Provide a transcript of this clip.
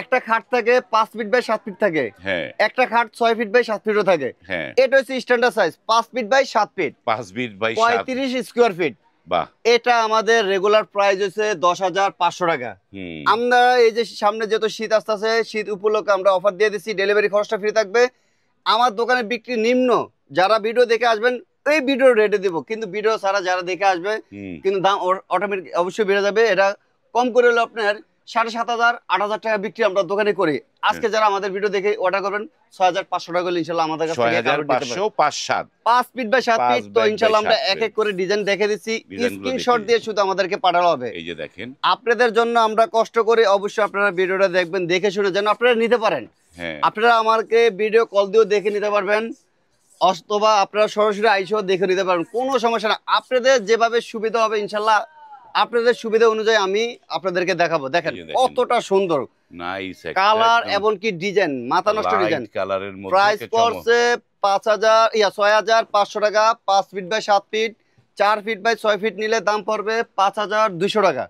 একটা খাট থাকে 5 ফিট বাই 7 ফিট থাকে, হ্যাঁ একটা খাট 6 ফিট বাই 7 ফিটও থাকে। হ্যাঁ এটা হচ্ছে standard size 5 feet by 7 feet, 5 feet by 7। 35 square feet. বাহ। এটা আমাদের রেগুলার প্রাইস হচ্ছে 10,500 টাকা। হুম আমরা এই যে সামনে যেহেতু শীত আসতেছে, শীত উপলক্ষে আমরা অফার দিয়ে দিচ্ছি, ডেলিভারি খরচটা ফ্রি থাকবে। আমার দোকানে বিক্রি নিম্ন, যারা ভিডিও দেখে আসবেন এই ভিডিও রেটে দিব, কিন্তু ভিডিও ছাড়া যারা দেখে আসবে হুম কিন্তু দাম অটোমেটিক অবশ্যই বেড়ে যাবে। এটা কম করে হলো আপনার 7,500 8,000 টাকা বিক্রি আমরা দোকানে করি। আজকে যারা আমাদের ভিডিও দেখে অর্ডার করবেন 6,500 টাকা হলে ইনশাল্লাহ আমাদের কাছ থেকে 6,500 5-7 5 ফিট বাই 7 ফিট। 5 তো বাই ইনশাল্লাহ আমরা 7 এক এক করে ডিজাইন দেখে দিচ্ছি, ডিজাইনগুলো স্ক্রিনশট দেখিয়ে দিয়ে দিচ্ছি। শুধু আমাদেরকে পাঠানো হবে। এই যে দেখেন। আপনাদের জন্য আমরা কষ্ট করে, অবশ্যই আপনারা ভিডিওটা দেখবেন, দেখে শুনে যেন আপনারা নিতে পারেন। হ্যাঁ আপনারা আমাকে ভিডিও কল দিয়েও দেখে নিতে পারবেন, অথবা আপনারা সরাসরি আইসেও দেখে নিতে পারবেন, কোনো সমস্যা না। আপনাদের যেভাবে সুবিধা হবে ইনশাল্লাহ আপনাদের সুবিধা অনুযায়ী আমি আপনাদেরকে দেখাবো। দেখেন এই যে দেখেন। কতটা সুন্দর নাইস কালার এবং কি ডিজাইন, মাথা নষ্ট ডিজাইন। কালারের মধ্যে প্রাইস একটা চমক। পড়ছে 6,500 টাকা। 5 feet by 7 feet, 4 feet by 6 feet নিলে দাম পড়বে 5,200 টাকা।